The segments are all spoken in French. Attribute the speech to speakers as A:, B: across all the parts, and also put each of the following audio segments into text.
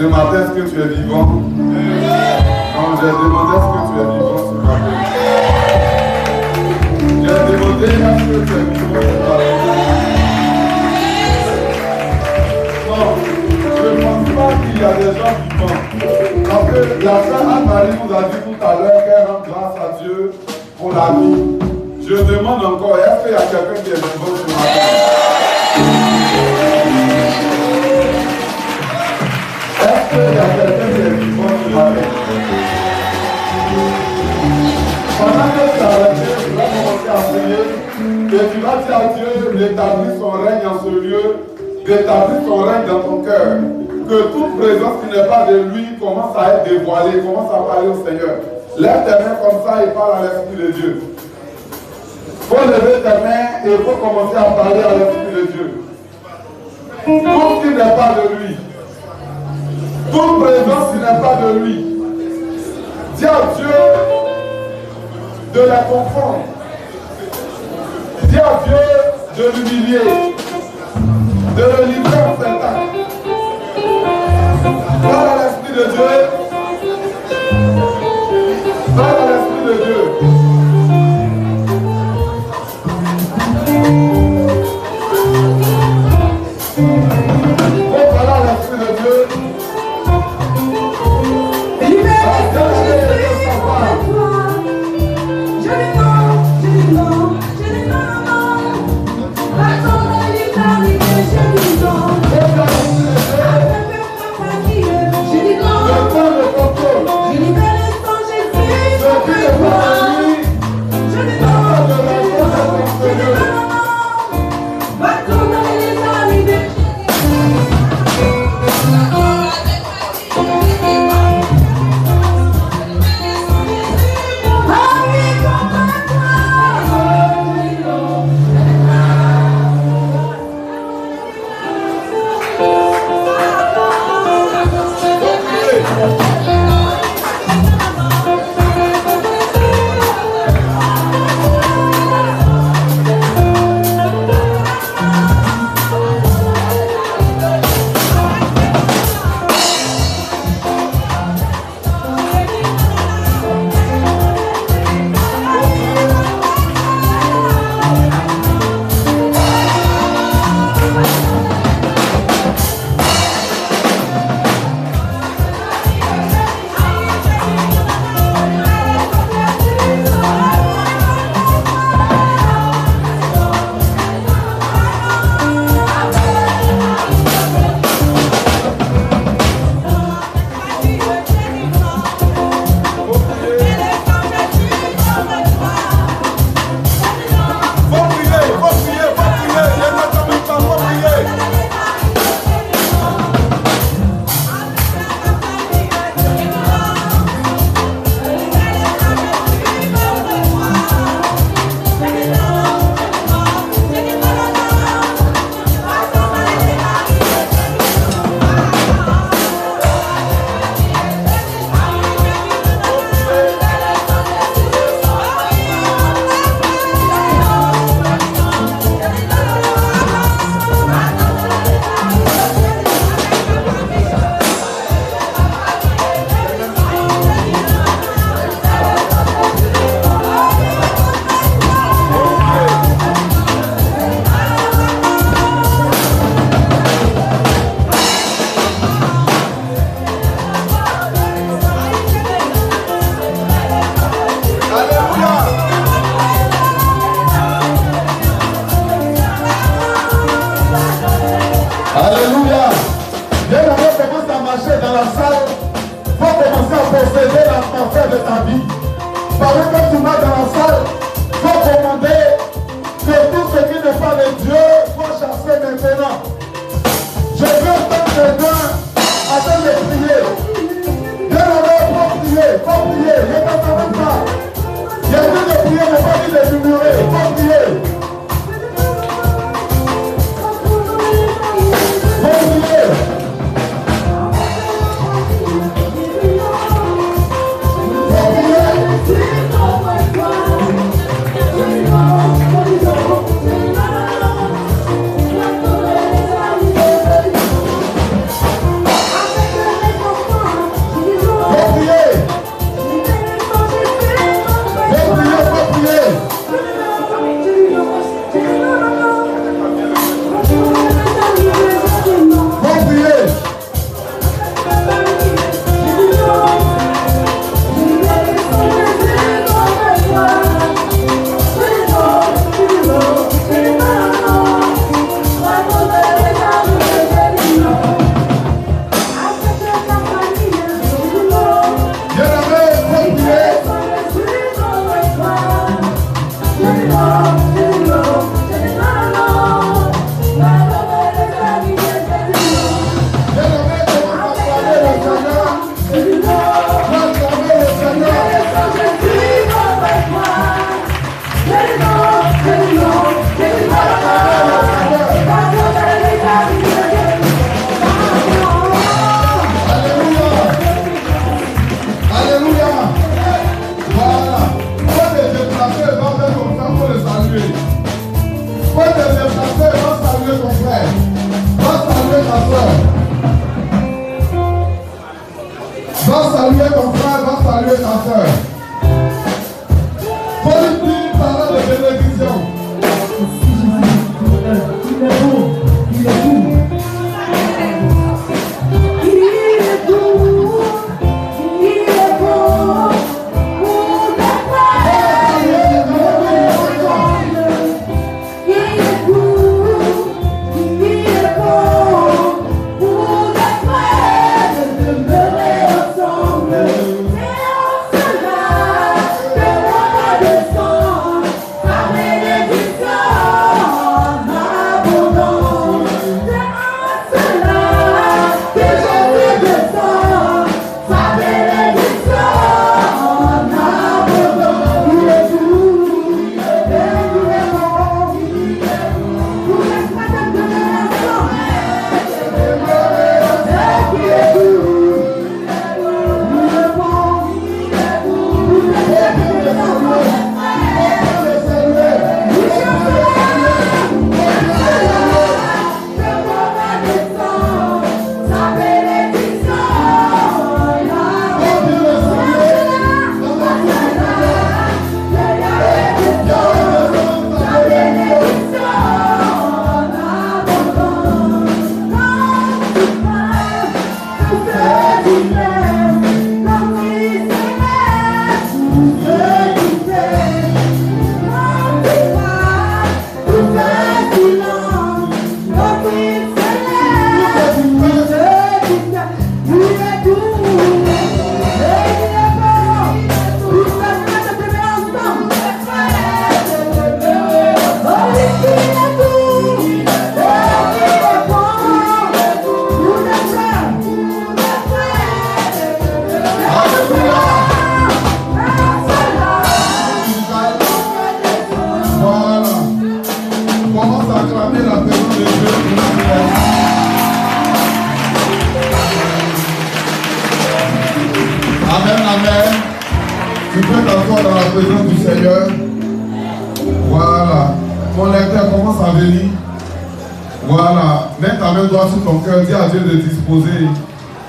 A: Ce matin, est-ce que tu es vivant? Quand j'ai demandé est-ce que tu es vivant ce matin. J'ai demandé est-ce que tu es vivant ce matin. Non, je ne pense pas qu'il y a des gens vivants. Parce que la sœur Anne-Marie nous a dit tout à l'heure qu'elle rend grâce à Dieu pour la vie. Je demande encore, est-ce qu'il y a quelqu'un qui est vivant ce matin? Est-ce qu'il y a quelqu'un qui est vivant ce matin? Pendant que tu as arrêté, tu vas commencer à prier et tu vas dire à Dieu d'établir son règne en ce lieu, d'établir son règne dans ton cœur. Que toute présence qui n'est pas de lui commence à être dévoilée, commence à parler au Seigneur. Lève tes mains comme ça et parle à l'Esprit de Dieu. Il faut lever tes mains et il faut commencer à parler à l'Esprit de Dieu. Tout ce qui n'est pas de lui, toute présence qui n'est pas de lui, dis à Dieu de la confondre. Dis à Dieu de l'humilier, de le livrer en spectacle. Parle à l'Esprit de Dieu. Parle à l'Esprit de Dieu. Oh, parle à l'Esprit de Dieu.
B: Je
A: Faut te déplacer, va saluer ton frère. Va saluer ta soeur. Va saluer ton frère, va saluer ta soeur. Faut lui dire parole de bénédiction.
B: Il est beau, il est beau.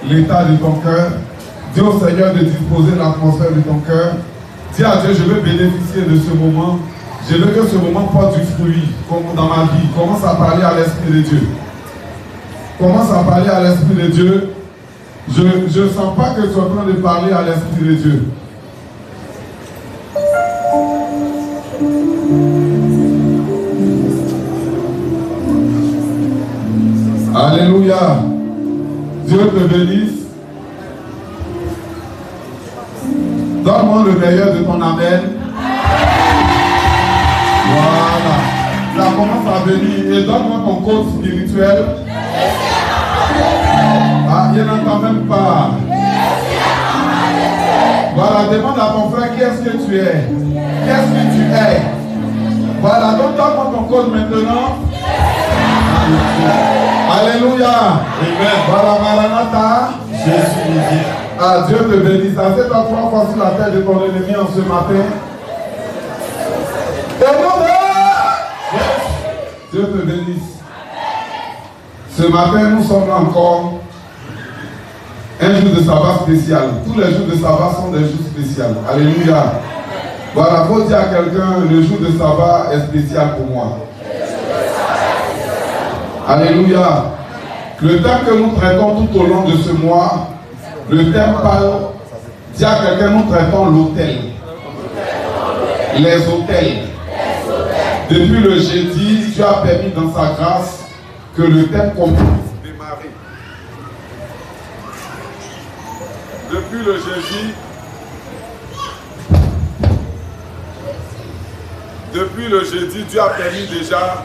A: L'état de ton cœur, dis au Seigneur de disposer l'atmosphère de ton cœur. Dis à Dieu, je veux bénéficier de ce moment. Je veux que ce moment porte du fruit comme dans ma vie. Commence à parler à l'Esprit de Dieu. Commence à parler à l'Esprit de Dieu. Je ne sens pas que tu es en train de parler à l'Esprit de Dieu. Alléluia. Dieu te bénisse. Donne-moi le meilleur de ton amen. Voilà. Ça commence à venir. Et donne-moi ton code spirituel. Ah, il n'entend même pas. Voilà, demande à ton frère qui est-ce que tu es. Qu'est-ce que tu es. Voilà, donc donne-moi ton code maintenant. Alléluia. Amen. Voilà, Maranatha. Jésus. Ah, Dieu te bénisse. Assieds-toi 3 fois sur la tête de ton ennemi en ce matin. Dieu te bénisse. Ce matin, nous sommes là encore. Un jour de sabbat spécial. Tous les jours de sabbat sont des jours spéciaux. Alléluia. Voilà, il faut dire à quelqu'un, le jour de sabbat est spécial pour moi. Alléluia. Le thème que nous traitons tout au long de ce mois, le thème parle, dis à quelqu'un, nous traitons l'autel. Les autels. Depuis le jeudi, Dieu a permis dans sa grâce que le thème commence à démarrer. Depuis le jeudi, Dieu a permis déjà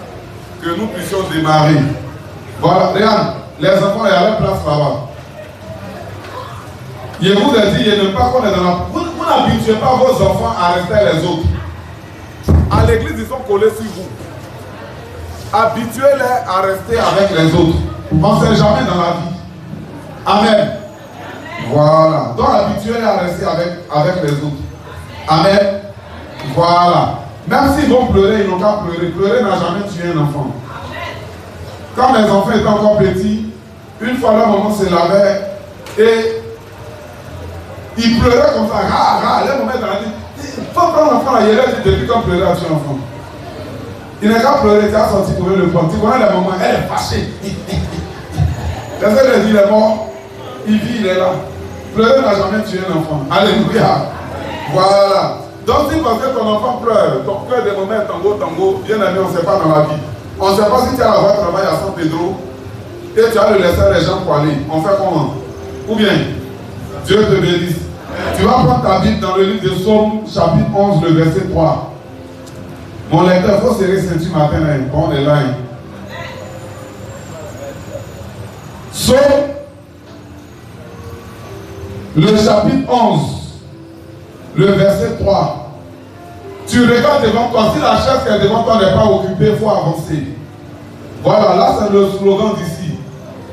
A: que nous puissions démarrer. Voilà, regarde, les enfants, il y a leur place là-bas. Je vous ai dit, il ne pas qu'on est dans la... Vous n'habituez pas vos enfants à rester les autres. À l'église, ils sont collés sur vous. Habituez-les à rester avec les autres. On ne sait jamais dans la vie. Amen. Voilà. Donc habituez-les à rester avec les autres. Amen. Voilà. Même s'ils vont pleurer, ils n'ont qu'à pleurer. Pleurer n'a jamais tué un enfant. Quand mes enfants étaient encore petits, une fois leur maman se lavait et ils pleuraient comme ça. Les mamans étaient dit, il faut prendre l'enfant là, il est depuis quand pleurer à tuer l'enfant. Il n'a qu'à pleurer, tu as sorti pour le prendre. Tu vois la maman, elle est fâchée. Qu'est-ce qu'elle dit, il est mort, il vit, il est là. Pleurer n'a jamais tué un enfant. Alléluia. Voilà. Donc si parce que ton enfant pleure, ton cœur des moments tango, bien aimé, on ne sait pas dans la vie. On ne sait pas si tu as la voie de travail à San Pedro et tu as le laisser les gens pour aller. On fait comment? Ou bien, Dieu te bénisse. Tu vas prendre ta Bible dans le livre de Psaume, chapitre 11, le verset 3. Mon lecteur, il faut serrer ceinture matin, là, on est là. Psaume, le chapitre 11, le verset 3. Tu regardes devant toi, si la chaise qui est devant toi n'est pas occupée, il faut avancer. Voilà, là c'est le slogan d'ici.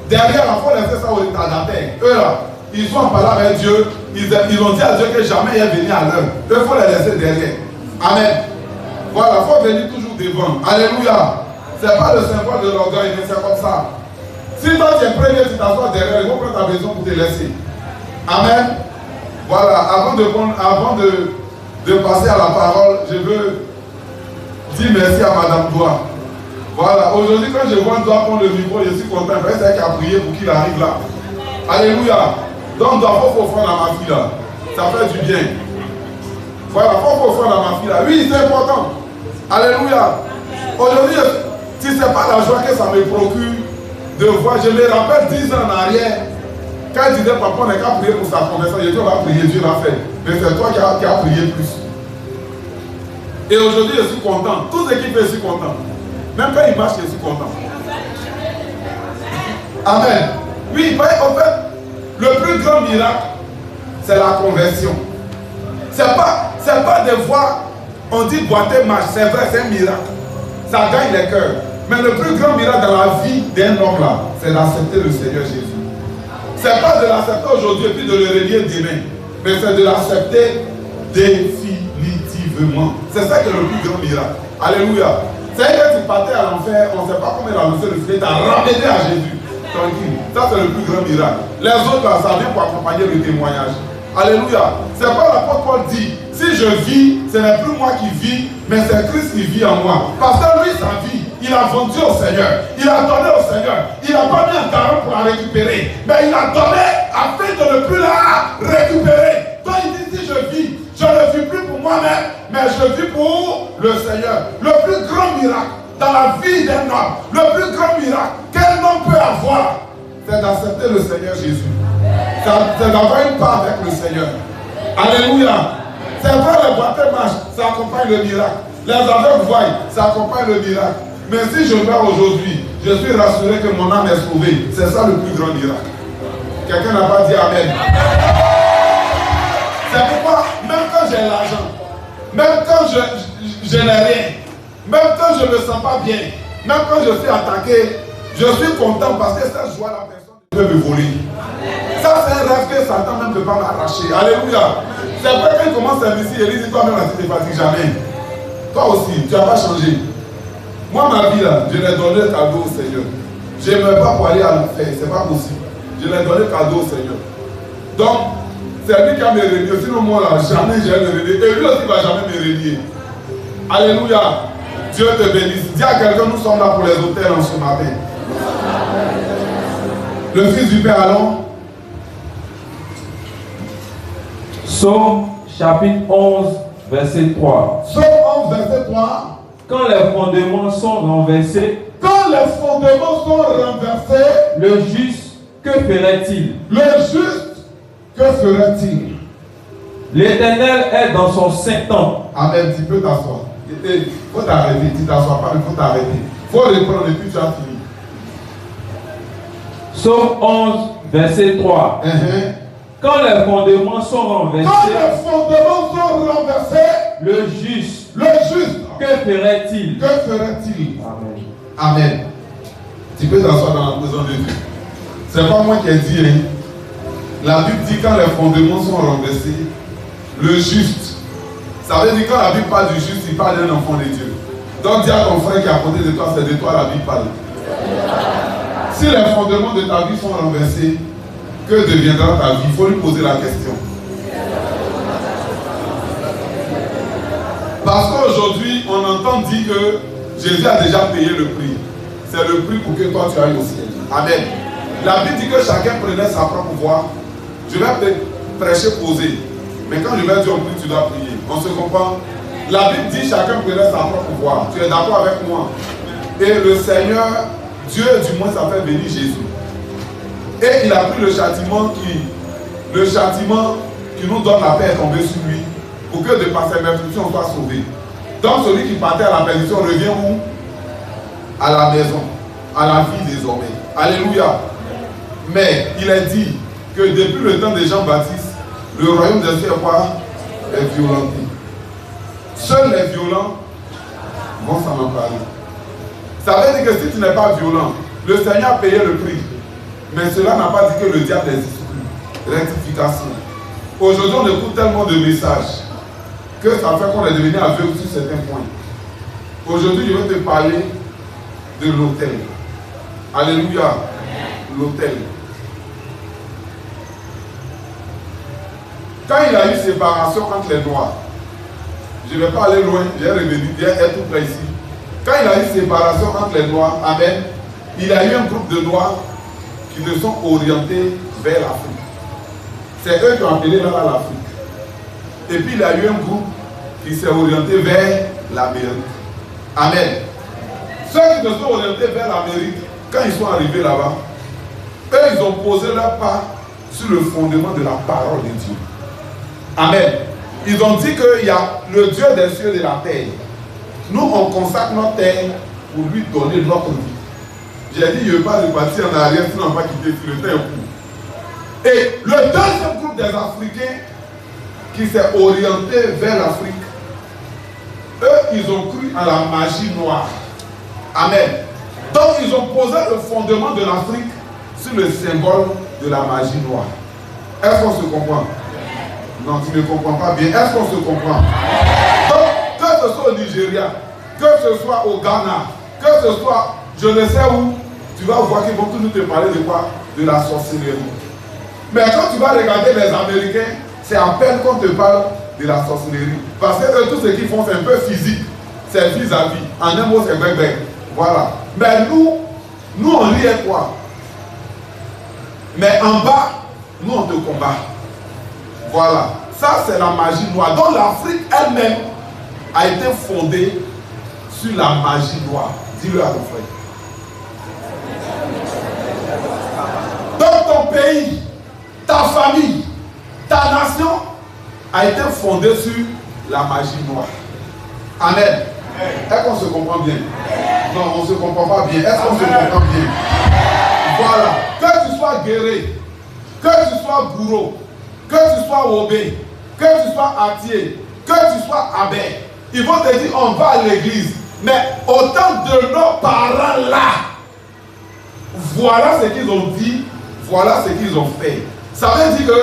A: Derrière, il faut laisser ça au retardataire. Eux là, ils sont en parlant avec Dieu, ils ont dit à Dieu que jamais il est venu à l'heure. Il faut les laisser derrière. Amen. Voilà, il faut venir toujours devant. Alléluia. Ce n'est pas le symbole de l'orgueil, mais c'est comme ça. Si toi tu es premier, tu t'assois derrière, ils vont prendre ta maison pour te laisser. Amen. Voilà, avant de passer à la parole, je veux dire merci à Madame Doua. Voilà, aujourd'hui quand je vois Doua prendre le micro, je suis content. C'est elle qui a prié pour qu'il arrive là. Alléluia. Donc Doua, il faut offrir à ma fille là. Ça fait du bien. Voilà, il faut offrir à ma fille là. Oui, c'est important. Alléluia. Aujourd'hui, tu ne sais pas la joie que ça me procure de voir. Je me rappelle 10 ans en arrière. Quand il disait, papa, on n'a qu'à prier pour sa conversion, j'ai dit, on va prier, Dieu l'a fait. Mais c'est toi qui as prié plus. Et aujourd'hui, je suis content. Tous ceux qui fait, je suis content. Même quand il marche, je suis content. Amen. Oui, en fait, le plus grand miracle, c'est la conversion. C'est pas de voir, on dit boiter marche, c'est vrai, c'est un miracle. Ça gagne les cœurs. Mais le plus grand miracle dans la vie d'un homme là, c'est d'accepter le Seigneur Jésus. C'est pas de l'accepter aujourd'hui et puis de le relier demain, mais c'est de l'accepter définitivement. C'est ça qui est le plus grand miracle. Alléluia. C'est que tu partais à l'enfer, on ne sait pas comment il a lancé le filet, tu as ramené à Jésus. Tranquille. Ça c'est le plus grand miracle. Les autres là, ça vient pour accompagner le témoignage. Alléluia. C'est pas l'apôtre Paul dit, si je vis, ce n'est plus moi qui vis, mais c'est Christ qui vit en moi. Parce que lui, sa vie, il a vendu au Seigneur, il a donné au Seigneur, il n'a pas mis un talent pour la récupérer, mais il a donné afin de ne plus la récupérer. Donc il dit, si je vis, je ne vis plus pour moi-même, mais je vis pour le Seigneur. Le plus grand miracle dans la vie d'un homme, le plus grand miracle qu'un homme peut avoir, c'est d'accepter le Seigneur Jésus. C'est d'avoir une part avec le Seigneur. Alléluia. C'est vrai, le baptême marche, ça accompagne le miracle. Les aveugles voient, ça accompagne le miracle. Mais si je meurs aujourd'hui, je suis rassuré que mon âme est sauvée. C'est ça le plus grand miracle. Quelqu'un n'a pas dit Amen. C'est pourquoi, même quand j'ai l'argent, même quand je n'ai rien, même quand je ne me sens pas bien, même quand je suis attaqué, je suis content parce que cette joie, la personne peut me voler. Ça, c'est un rêve que Satan même ne peut pas m'arracher. Alléluia. C'est vrai qu'il commence à ici et il dit, toi-même, tu ne te fatigues jamais. Toi aussi, tu n'as pas changé. Moi, ma vie, là, je l'ai donné le cadeau au Seigneur. Je ne veux pas pour aller à l'enfer, ce n'est pas possible. Je l'ai donné le cadeau au Seigneur. Donc, c'est lui qui a me renié. Sinon, moi, là, jamais je vais me renier. Et lui aussi, il ne va jamais me renier. Alléluia. Dieu te bénisse. Dis à quelqu'un, nous sommes là pour les hôtels en ce matin. Le Fils du Père, allons.
C: Psaume chapitre 11, verset 3.
A: Psaume 11, verset 3.
C: Quand les fondements sont renversés,
A: quand les fondements sont renversés,
C: le juste, que ferait-il?
A: Le juste, que ferait-il?
C: L'Éternel est dans son saint temple.
A: Amen, tu peux t'asseoir. Il faut t'arrêter, tu ne t'assois pas, il faut t'arrêter. Il faut reprendre et puis tu as fini.
C: Psaume 11, verset 3. Quand les fondements sont renversés, le juste, que ferait-il?
A: Que ferait-il?
C: Amen.
A: Amen. Tu peux t'asseoir dans la maison de Dieu. C'est pas moi qui ai dit. Hein. La Bible dit quand les fondements sont renversés, le juste, Ça veut dire que quand la Bible parle du juste, il parle d'un enfant de Dieu. Donc dis à ton frère qui est à côté de toi, c'est de toi la Bible parle. Si les fondements de ta vie sont renversés, que deviendra ta vie? Il faut lui poser la question. Parce qu'aujourd'hui, on entend dire que Jésus a déjà payé le prix. C'est le prix pour que toi tu ailles au ciel. Amen. La Bible dit que chacun prenait sa propre voie. Je vais prêcher posé. Mais quand je vais dire au prix, tu dois prier. On se comprend? La Bible dit chacun prenait sa propre voie. Tu es d'accord avec moi? Et le Seigneur, Dieu du moins, ça fait venir Jésus. Et il a pris le châtiment qui nous donne la paix est tombé sur lui. Pour que de par ses malédictions on soit sauvé. Donc celui qui partait à la perdition revient où? À la maison, à la vie désormais. Alléluia. Mais il est dit que depuis le temps de Jean-Baptiste, le royaume des cieux est violenté. Seuls les violents vont s'en emparer. Ça veut dire que si tu n'es pas violent, le Seigneur a payé le prix. Mais cela n'a pas dit que le diable n'existe plus. Rectification. Aujourd'hui, on écoute tellement de messages que ça fait qu'on est devenu aveugle sur certains points. Aujourd'hui, je vais te parler de l'autel. Alléluia. L'autel. Quand il a eu séparation entre les noirs, je ne vais pas aller loin, j'ai revenu, j'ai être tout près ici. Quand il a eu séparation entre les noirs, amen, il a eu un groupe de noirs qui se sont orientés vers l'Afrique. C'est eux qui ont appelé là l'Afrique. Et puis il y a eu un groupe qui s'est orienté vers l'Amérique. Amen. Ceux qui se sont orientés vers l'Amérique, quand ils sont arrivés là-bas, eux, ils ont posé leur pas sur le fondement de la parole de Dieu. Amen. Ils ont dit qu'il y a le Dieu des cieux et de la terre. Nous, on consacre notre terre pour lui donner notre vie. J'ai dit, je ne vais pas repartir en arrière, sinon on va quitter sur le temps court. Et le deuxième groupe des Africains qui s'est orienté vers l'Afrique, eux, ils ont cru à la magie noire. Amen. Donc, ils ont posé le fondement de l'Afrique sur le symbole de la magie noire. Est-ce qu'on se comprend? Non, tu ne comprends pas bien. Est-ce qu'on se comprend? Donc, que ce soit au Nigeria, que ce soit au Ghana, que ce soit, je ne sais où, tu vas voir qu'ils vont toujours te parler de quoi? De la sorcellerie. Mais quand tu vas regarder les Américains, c'est à peine qu'on te parle de la sorcellerie. Parce que eux, tout ce qu'ils font, c'est un peu physique. C'est vis-à-vis. En un mot, c'est bec-bec. Voilà. Mais nous, on riait quoi? Mais en bas, nous, on te combat. Voilà. Ça, c'est la magie noire. Donc, l'Afrique elle-même a été fondée sur la magie noire. Dis-le à ton frère. Donc, ton pays, ta famille, ta nation a été fondée sur la magie noire. Amen. Est-ce qu'on se comprend bien? Non, on ne se comprend pas bien. Est-ce qu'on se comprend bien? Voilà. Que tu sois guéri, que tu sois bourreau, que tu sois obé, que tu sois atier, que tu sois abbé, ils vont te dire on va à l'église. Mais autant de nos parents là, voilà ce qu'ils ont dit, voilà ce qu'ils ont fait. Ça veut dire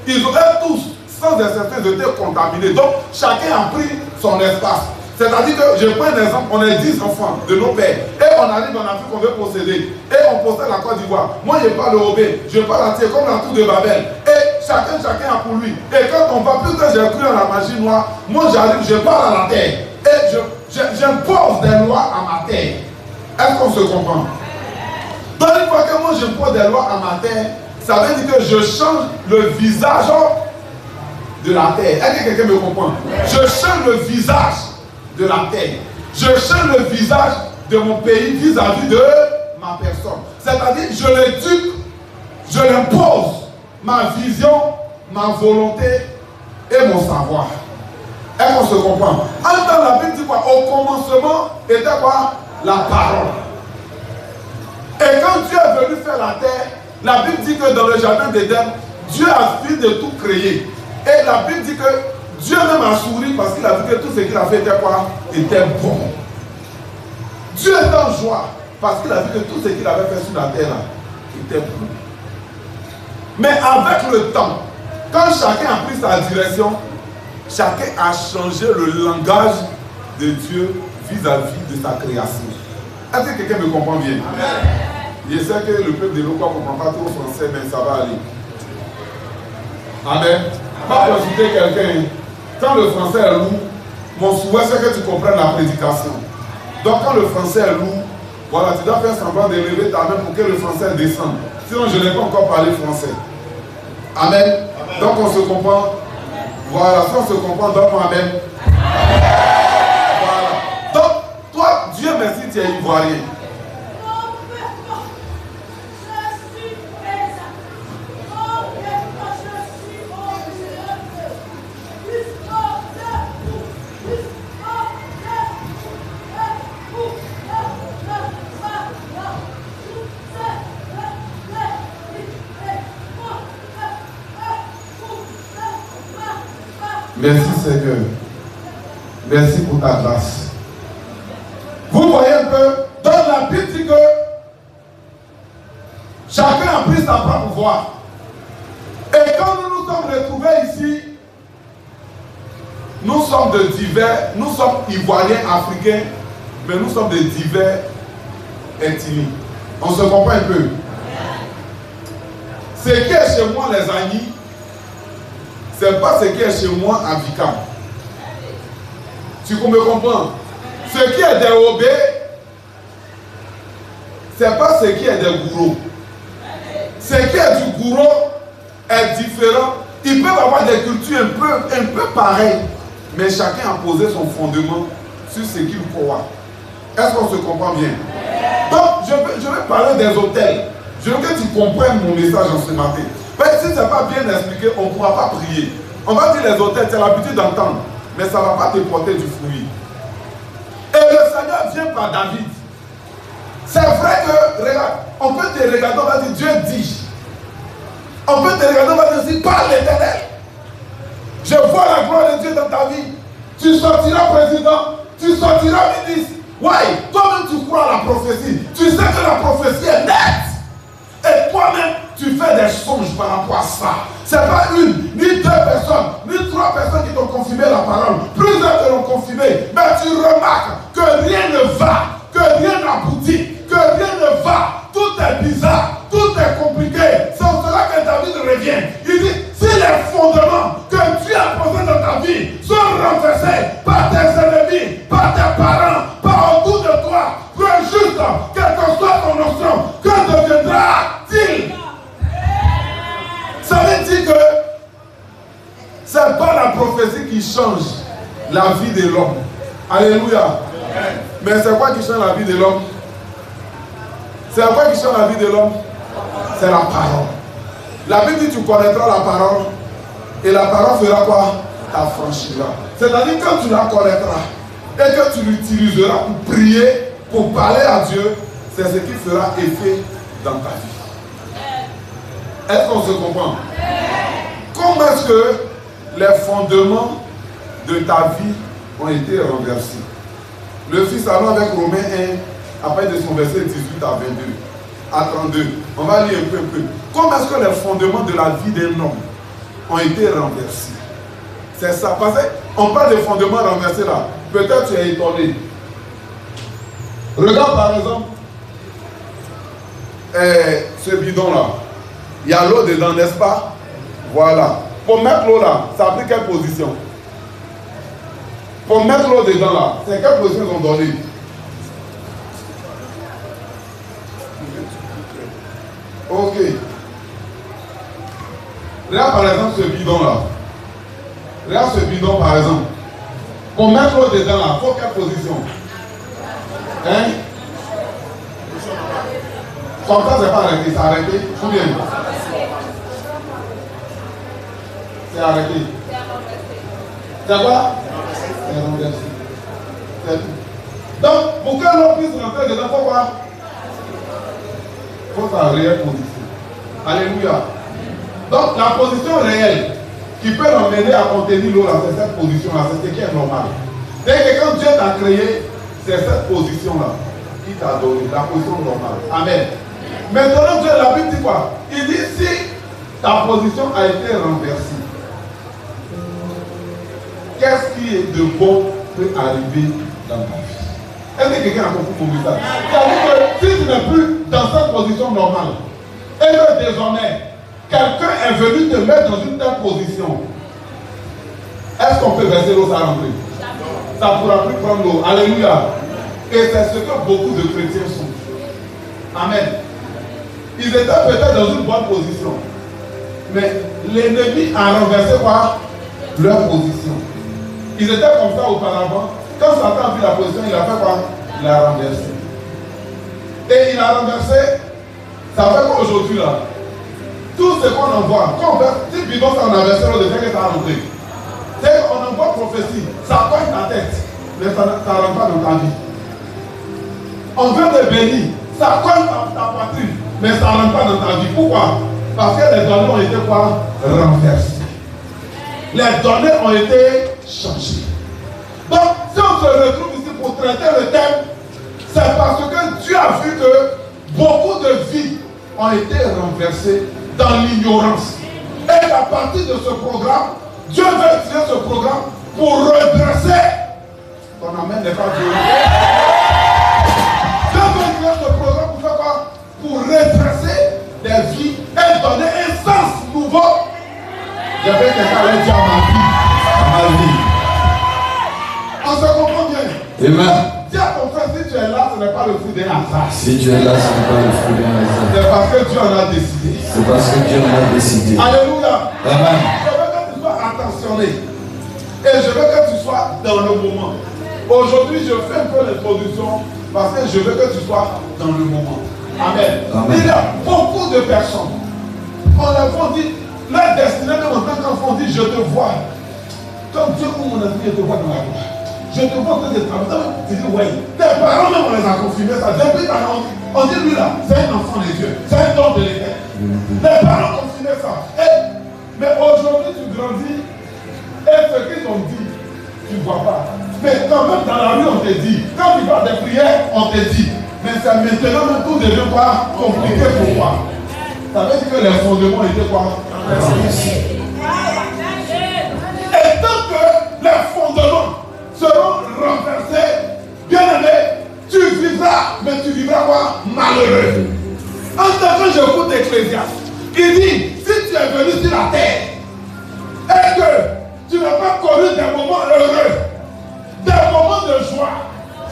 A: qu'ils ont tous, sans exception, été contaminés. Donc chacun a pris son espace. C'est-à-dire que, je prends un exemple, on est 10 enfants de nos pères. Et on arrive en Afrique, on veut posséder. Et on possède la Côte d'Ivoire. Moi, je parle Obé, je parle à Thier, comme la tour de Babel. Et chacun a pour lui. Et quand on va, plus que j'ai cru à la magie noire, moi j'arrive, je parle à la terre. Et j'impose des lois à ma terre. Est-ce qu'on se comprend? Donc une fois que moi j'impose des lois à ma terre, ça veut dire que je change le visage de la terre. Est-ce que quelqu'un me comprend? Je change le visage de la terre. Je change le visage de mon pays vis-à-vis de ma personne. C'est-à-dire, je l'éduque, je l'impose, ma vision, ma volonté et mon savoir. Est-ce qu'on se comprend? En temps, la Bible dit quoi? Au commencement était quoi? La parole. Et quand Dieu est venu faire la terre, la Bible dit que dans le jardin d'Éden, Dieu a fini de tout créer. Et la Bible dit que Dieu même a souri parce qu'il a vu que tout ce qu'il a fait était quoi? Était bon. Dieu est en joie parce qu'il a vu que tout ce qu'il avait fait sur la terre là, était bon. Mais avec le temps, quand chacun a pris sa direction, chacun a changé le langage de Dieu vis-à-vis de sa création. Est-ce que quelqu'un me comprend bien? Amen. Je sais que le peuple de l'Oka ne comprend pas trop français, mais ça va aller. Amen. Pas pour ajouter quelqu'un. Quand le français est lourd, mon souhait c'est que tu comprennes la prédication. Donc quand le français est lourd, voilà, tu dois faire semblant d'élever ta main pour que le français descende. Sinon je n'ai pas encore parlé français. Amen. Amen. Donc on se comprend. Voilà, si on se comprend, donc amen. Voilà. Donc, toi, Dieu merci, tu es ivoirien. Merci Seigneur. Merci pour ta grâce. Vous voyez un peu, dans la Bible dit que chacun a pris sa propre voie. Et quand nous nous sommes retrouvés ici, nous sommes de divers, nous sommes ivoiriens, africains, mais nous sommes de divers ethnies. On se comprend un peu. Ce qui est chez moi, les amis, c'est pas ce qui est chez moi à Vicam. Tu me comprends? Ce qui est des Obé, c'est pas ce qui est des Gourou. Ce qui est du Gourou est différent. Ils peuvent avoir des cultures un peu pareilles, mais chacun a posé son fondement sur ce qu'il croit. Est-ce qu'on se comprend bien? Donc, je vais parler des hôtels. Je veux que tu comprennes mon message en ce matin. Parce que si ce n'est pas bien expliqué, on ne pourra pas prier. On va dire les hôtels, tu as l'habitude d'entendre, mais ça ne va pas te porter du fruit. Et le Seigneur vient par David. C'est vrai que, regarde, on peut te regarder, on va dire Dieu dit. On peut te regarder, on va te dire parle l'Éternel. Je vois la gloire de Dieu dans ta vie. Tu sortiras président, tu sortiras ministre. Ouais, toi-même tu crois à la prophétie. Tu sais que la prophétie est nette. Et toi-même, tu fais des songes par rapport à ça. Ce n'est pas une, ni deux personnes, ni trois personnes qui t'ont confirmé la parole. Plusieurs te l'ont confirmé. Mais tu remarques que rien ne va, que rien n'aboutit, que rien ne va. Tout est bizarre, tout est compliqué. C'est pour cela que David revient. Il dit, si les fondements que Dieu a posés dans ta vie sont renversés par tes ennemis, par tes parents, par autour de toi, que juste, quelle que soit ton notion, que deviendra-t-il? Ça veut dire que ce n'est pas la prophétie qui change la vie de l'homme. Alléluia. Mais c'est quoi qui change la vie de l'homme? C'est quoi qui change la vie de l'homme? C'est la parole. La Bible dit tu connaîtras la parole et la parole fera quoi? T'affranchira. C'est-à-dire quand tu la connaîtras et que tu l'utiliseras pour prier, pour parler à Dieu, c'est ce qui fera effet dans ta vie. Est-ce qu'on se comprend? Comment est-ce que les fondements de ta vie ont été renversés? Le fils allons avec Romains 1, après de son verset 18 à 22, à 32. On va lire un peu. Comment est-ce que les fondements de la vie d'un homme ont été renversés? C'est ça. Parce qu'on parle de fondements renversés là. Peut-être tu es étonné. Regarde par exemple ce bidon là. Il y a l'eau dedans, n'est-ce pas? Voilà. Pour mettre l'eau là, ça a pris quelle position? Pour mettre l'eau dedans là, c'est quelle position ils ont donné? Ok. Regarde par exemple ce bidon là. Regarde ce bidon par exemple. Pour mettre l'eau dedans là, il faut quelle position? Hein? Son temps c'est pas arrêté, c'est arrêté. Ou bien? C'est arrêté. C'est quoi? C'est renversé. C'est tout. Donc, pour que l'on puisse rentrer dedans, il faut quoi? Il faut sa réelle position. Alléluia. Donc, la position réelle qui peut l'emmener à contenir l'eau, c'est cette position-là, c'est ce qui est normal. Dès que quand Dieu t'a créé, c'est cette position-là qui t'a donné, la position normale. Amen. Maintenant, Dieu, la Bible dit quoi? Il dit si ta position a été renversée, qu'est-ce qui est de bon peut arriver dans ta vie. Est-ce que quelqu'un a compris mon message? C'est-à-dire que si tu n'es plus dans cette position normale, et que désormais, quelqu'un est venu te mettre dans une telle position, est-ce qu'on peut verser l'eau sans rentrer? Ça ne pourra plus prendre l'eau. Alléluia. Et c'est ce que beaucoup de chrétiens sont. Amen. Ils étaient peut-être dans une bonne position. Mais l'ennemi a renversé quoi? Leur position. Ils étaient comme ça auparavant. Quand Satan a vu la position, il a fait quoi? Il a renversé. Et il a renversé. Ça fait qu'aujourd'hui là, tout ce qu'on envoie, quand on fait, si bidon ça en inversé, on devient que ça a rentré. C'est qu'on envoie prophétie, ça cogne ta tête, mais ça ne rentre pas dans ta vie. On veut te bénir, ça cogne ta poitrine, mais ça ne rentre pas dans ta vie. Pourquoi? Parce que les données ont été quoi? Renversées. Les données ont été changées. Donc, si on se retrouve ici pour traiter le thème, c'est parce que Dieu a vu que beaucoup de vies ont été renversées dans l'ignorance. Et à partir de ce programme, Dieu veut utiliser ce programme pour redresser. Ton amen n'est pas Dieu. Dieu veut utiliser ce programme pour faire quoi? Pour redresser des vies et donner un sens nouveau. J'avais quelqu'un à dire à ma vie. On se comprend bien.
C: Amen.
A: Dis à ton frère, si tu es là, ce n'est pas le fruit d'un hasard.
C: Si tu es là, ce n'est pas le fruit d'un hasard.
A: C'est parce que Dieu en a décidé.
C: C'est parce que Dieu en a décidé.
A: Alléluia.
C: Amen.
A: Je veux que tu sois attentionné. Et je veux que tu sois dans le moment. Aujourd'hui, je fais un peu l'introduction parce que je veux que tu sois dans le moment. Amen.
C: Amen.
A: Il y a beaucoup de personnes. On leur dit, leur destinée, même en tant qu'enfant, dit, je te vois. Comme Dieu ou mon ami, je te vois dans la gloire. Je te vois que des travaux. Tu dis, oui. Tes parents même, on les a confirmés ça. Depuis on dit, lui là, c'est un enfant de Dieu. C'est un don de l'éternel. Les parents confirmaient ça. Mais aujourd'hui, tu grandis. Et ce qu'ils ont dit, tu ne vois pas. Mais quand même dans la rue, on te dit. Quand tu parles des prières, on te dit. Mais c'est maintenant même tout devient quoi? Compliqué pour toi. Ça veut dire que les fondements étaient quoi? Et tant que les fondements seront renversés, bien aimé, tu vivras, mais tu vivras quoi? Malheureux. En tant que j'écoute Ecclésiaste, il dit, si tu es venu sur la terre et que tu n'as pas connu des moments heureux, des moments de joie,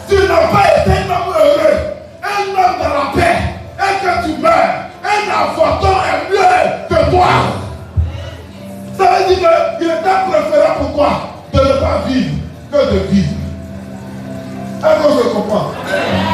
A: tu n'as pas été un homme heureux, un homme dans la paix, et que tu meurs, un avorton est mieux que toi. Ça veut dire qu'il était préférable pour toi de ne pas vivre que de vivre. Est-ce que je comprends?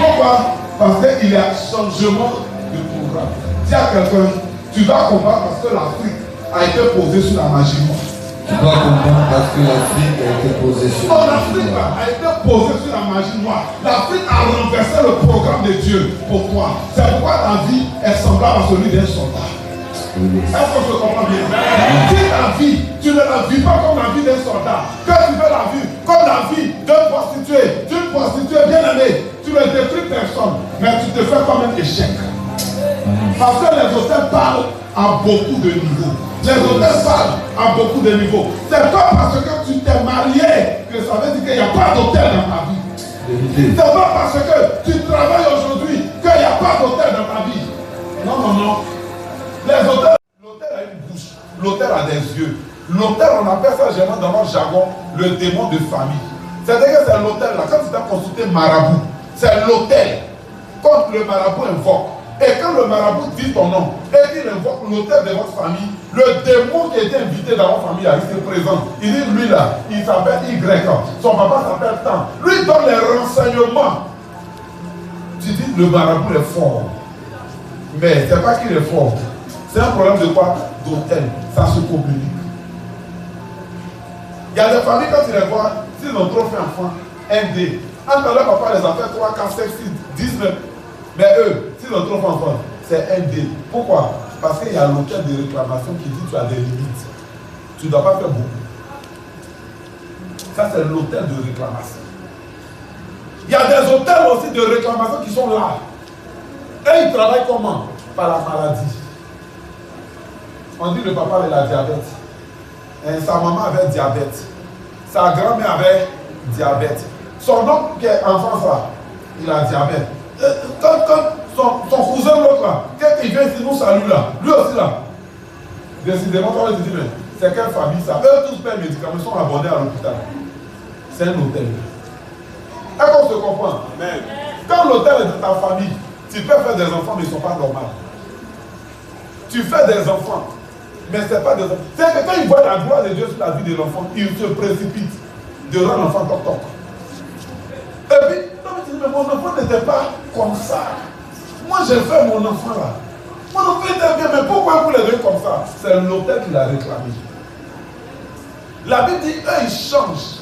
A: Pourquoi? Parce qu'il y a changement de programme. Dis à quelqu'un, tu dois comprendre parce que l'Afrique a été posée sur la magie noire.
C: Tu dois comprendre parce que l'Afrique a été posée sur la magie
A: L'Afrique
C: noire.
A: a été posée sur la magie noire. L'Afrique a renversé le programme de Dieu pour toi. C'est pourquoi ta vie est semblable à celui d'un soldat. Est-ce que je comprends bien? Si ta vie, tu ne la vis pas comme la vie d'un soldat, que tu veux la vivre comme la vie d'une prostituée bien aimée, tu ne détruis personne, mais tu te fais quand même échec. Parce que les hôtels parlent à beaucoup de niveaux. Les hôtels parlent à beaucoup de niveaux. C'est pas parce que tu t'es marié que ça veut dire qu'il n'y a pas d'hôtel dans ta vie. C'est pas parce que tu travailles aujourd'hui qu'il n'y a pas d'hôtel dans ta vie. Non, non, non. Les hôtels, l'hôtel a une bouche, l'hôtel a des yeux. L'hôtel, on appelle ça généralement dans notre jargon le démon de famille. C'est-à-dire que c'est l'hôtel là, quand tu t'as consulté marabout, c'est l'hôtel. Quand le marabout invoque, et quand le marabout dit ton nom, et qu'il invoque l'hôtel de votre famille, le démon qui était invité dans votre famille, là, il se présente. Il dit, lui là, il s'appelle Y, son papa s'appelle Tant. Lui il donne les renseignements. Tu dis, le marabout est fort. Mais c'est pas qu'il est fort. C'est un problème de quoi? D'hôtel. Ça se communique. Il y a des familles, quand tu les vois, s'ils ont trop fait enfant, ND. En tout cas, papa les a fait 3, 4, 5, 6, 10 même. Mais eux, s'ils ont trop fait enfant, c'est ND. Pourquoi? Parce qu'il y a l'hôtel de réclamation qui dit que tu as des limites. Tu ne dois pas faire beaucoup. Ça, c'est l'hôtel de réclamation. Il y a des hôtels aussi de réclamation qui sont là. Et ils travaillent comment? Par la maladie. On dit que le papa avait la diabète. Et sa maman avait diabète. Sa grand-mère avait diabète. Son oncle qui est enfant, ça, il a diabète. Quand son cousin, l'autre là, quand il vient ici, nous salue là, lui aussi là. Décidément, on va se dire, mais c'est quelle famille ça? Eux tous payent médicaments, ils sont abonnés à l'hôpital. C'est un hôtel. Est-ce qu'on se comprend? Amen. Quand l'hôtel est de ta famille, tu peux faire des enfants, mais ils ne sont pas normaux. Tu fais des enfants, mais ce n'est pas des enfants. C'est que quand ils voient la gloire de Dieu sur la vie de l'enfant, ils se précipitent de rendre l'enfant toc-toc. Et puis, non, mais tu dis, mais mon enfant n'était pas comme ça. Moi, j'ai fait mon enfant là. Mon enfant était bien, mais pourquoi vous l'avez comme ça? C'est l'hôtel qui l'a réclamé. La Bible dit, eux, ils changent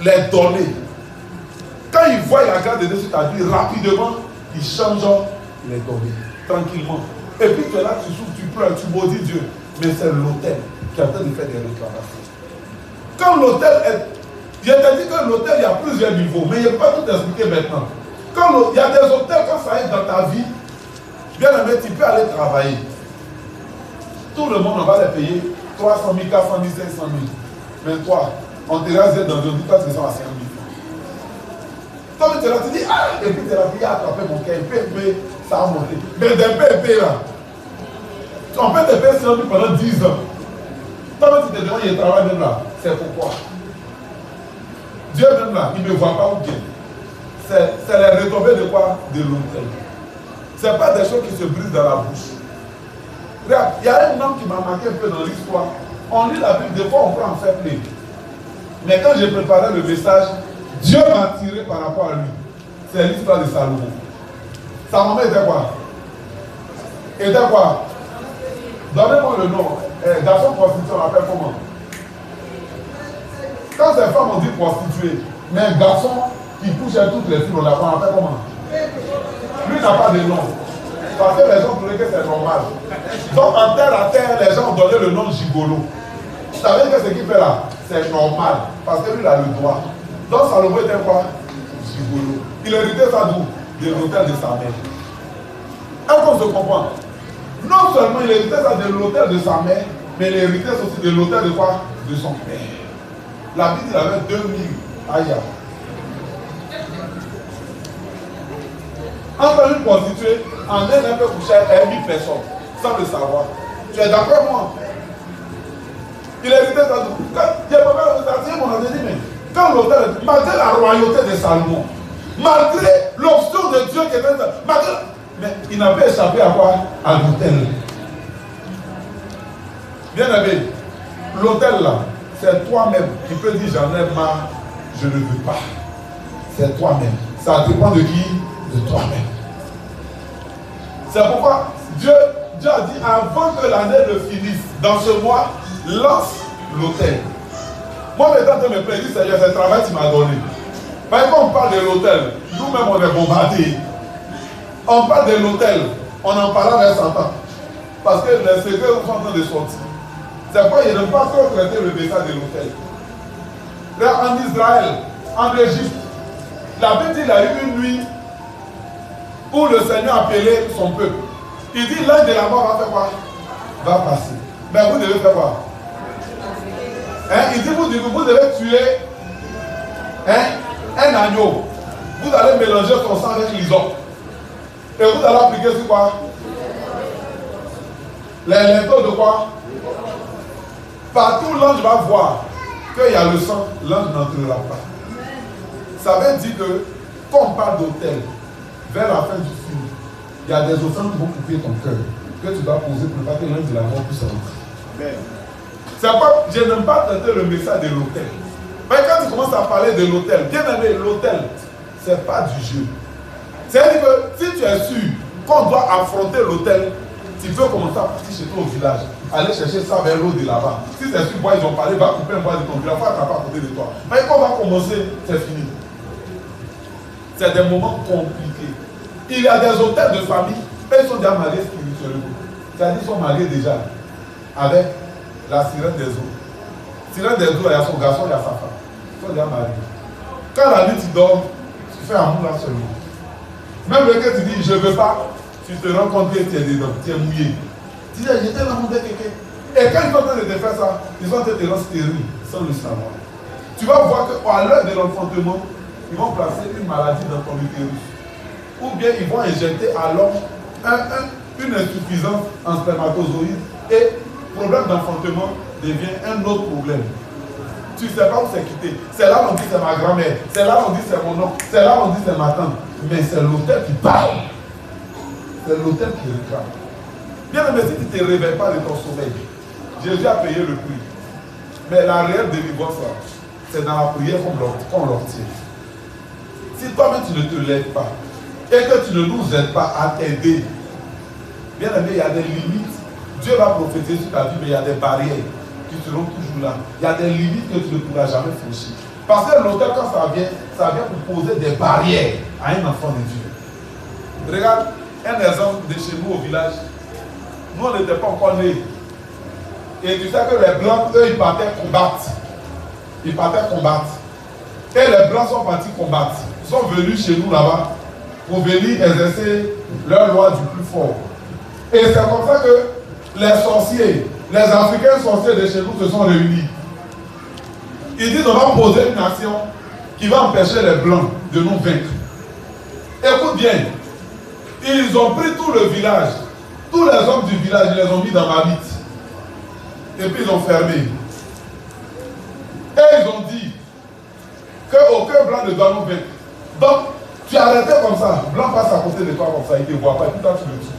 A: les données. Quand ils voient la grâce de Dieu sur ta vie, rapidement, ils changent les données, tranquillement. Et puis tu es là, tu souffres, tu pleures, tu maudis Dieu. Mais c'est l'hôtel qui est en train de faire des réclamations. Quand l'hôtel est... Je t'ai dit que l'hôtel, il y a plusieurs niveaux, mais je ne vais pas tout expliquer maintenant. Quand il y a des hôtels, quand ça est dans ta vie, bien aimé, tu peux aller travailler. Tout le monde, on va les payer 300 000, 400 000, 500 000. Mais toi, on te reste dans un but, toi, tu es à 5 000. Toi, tu es là, tu dis, ah, et puis tu es là, tu as attrapé mon cœur, PMP, ça a monté. Mais des PMP là, on peut te payer 100 000 pendant 10 ans. Toi, tu te demandes, il travaille même là. C'est pourquoi Dieu même là, il ne me voit pas où bien. C'est les retombées de quoi? De l'hôtel. Ce n'est pas des choses qui se brisent dans la bouche. Regarde, il y a un homme qui m'a marqué un peu dans l'histoire. On lit la Bible, des fois on peut en faire plein. Mais quand j'ai préparé le message, Dieu m'a tiré par rapport à lui. C'est l'histoire de Salomon. Sa maman était quoi? Était quoi? Donnez-moi le nom. Garçon prostitué, on l'appelle comment? Quand ces femmes ont dit prostituée, mais un garçon qui couche à toutes les filles, on l'appelle comment? Lui n'a pas de nom. Parce que les gens trouvaient que c'est normal. Donc en terre à terre, les gens ont donné le nom gigolo. Vous savez que ce qu'il fait là, c'est normal. Parce que lui, il a le droit. Donc Salomon était quoi? Gigolo. Il héritait ça d'où? De l'hôtel de sa mère. Est-ce qu'on se comprend? Non seulement il héritait ça de l'hôtel de sa mère, mais il héritait aussi de l'hôtel de quoi? De son père. La Bible, il avait 2000 aïe. Entre une prostituée, en un peu couché à 1000 personnes, sans le savoir. Tu es d'accord, moi? Il héritait ça d'où? J'ai pas fait mon ami, mais quand l'hôtel, malgré la royauté de Salomon, malgré l'option de Dieu qui était malgré, mais il n'avait échappé à quoi? À l'hôtel. Bien aimé, l'hôtel là, c'est toi-même qui peux dire j'en ai marre, je ne veux pas. C'est toi-même. Ça dépend de qui? De toi-même. C'est pourquoi Dieu a dit avant que l'année ne finisse, dans ce mois, lance l'hôtel. Moi, maintenant, je me plains, c'est le travail que tu m'as donné. Parce qu'on parle de l'hôtel, nous-mêmes, on est bombardés. On parle de l'hôtel, on en parle avec 100 ans. Parce que les secrets sont en train de sortir. C'est pourquoi il ne pas trop traiter le message de l'hôtel. Là, en Israël, en Égypte, la Bible dit qu'il y a eu une nuit où le Seigneur a appelé son peuple. Il dit l'ange de la mort va faire quoi? Va passer. Mais vous devez faire quoi? Hein? Il dit vous devez tuer un agneau. Vous allez mélanger son sang avec l'hysope. Et vous allez appliquer sur quoi? Les linteaux de quoi? Partout l'ange va voir qu'il y a le sang, l'ange n'entrera pas. Ça veut dire que, quand on parle d'hôtel, vers la fin du film, il y a des offrandes qui vont couper ton cœur, que tu dois poser pour pas que l'ange de la mort puisse rentrer. C'est pas, je n'aime pas traiter le message de l'hôtel. Mais quand tu commences à parler de l'hôtel, bien aimé, l'hôtel, c'est pas du jeu. C'est-à-dire que si tu es sûr qu'on doit affronter l'hôtel, tu peux commencer à partir chez toi au village, aller chercher ça vers l'eau de là-bas. Si c'est sûr, ils ont parlé, va couper un bois de ton village, va attraper à côté de toi. Mais quand on va commencer, c'est fini. C'est des moments compliqués. Il y a des hôtels de famille, ils sont déjà mariés spirituellement. C'est-à-dire qu'ils sont mariés déjà avec la sirène des eaux. Sirène des eaux, il y a son garçon, il y a sa femme. Ils sont déjà mariés. Quand la nuit tu dors, tu fais amour là seulement. Même le que tu dis, je ne veux pas, tu te rends compte que tu es dedans, tu es mouillé. Tu dis, j'étais l'amour de quelqu'un. Et quand ils sont en train de te faire ça, ils sont en train de te rendre stérile sans le savoir. tu vas voir qu'à l'heure de l'enfantement, ils vont placer une maladie dans ton utérus. Ou bien ils vont injecter à l'homme une insuffisance en spermatozoïdes et le problème d'enfantement devient un autre problème. Tu ne sais pas où c'est quitté. C'est là où on dit c'est ma grand-mère, c'est là où on dit c'est mon oncle, c'est là où on dit c'est ma tante. Mais c'est l'hôtel qui parle. C'est l'hôtel qui réclame. Bien aimé, si tu ne te réveilles pas de ton sommeil, Jésus a payé le prix. Mais la réelle délivrance, c'est dans la prière qu'on l'obtient. Si toi-même tu ne te lèves pas et que tu ne nous aides pas à t'aider, bien aimé, il y a des limites. Dieu va prophétiser sur ta vie, mais il y a des barrières qui seront toujours là. Il y a des limites que tu ne pourras jamais franchir. Parce que l'hôtel, quand ça vient pour poser des barrières à un enfant de Dieu. Regarde, un exemple de chez nous au village. Nous, on n'était pas encore nés. Et tu sais que les Blancs, eux, ils partaient combattre. Ils partaient combattre. Et les Blancs sont partis combattre. Ils sont venus chez nous là-bas pour venir exercer leur loi du plus fort. Et c'est comme ça que les sorciers, les Africains sorciers de chez nous se sont réunis. Ils disent on va poser une action qui va empêcher les Blancs de nous vaincre. Écoute bien, ils ont pris tout le village, tous les hommes du village, ils les ont mis dans ma bite. Et puis ils ont fermé. Et ils ont dit qu'aucun Blanc ne doit nous vaincre. Donc, tu arrêtais comme ça, Blanc passe à côté de toi comme ça, il ne te voit pas, et tout le temps tu le tues.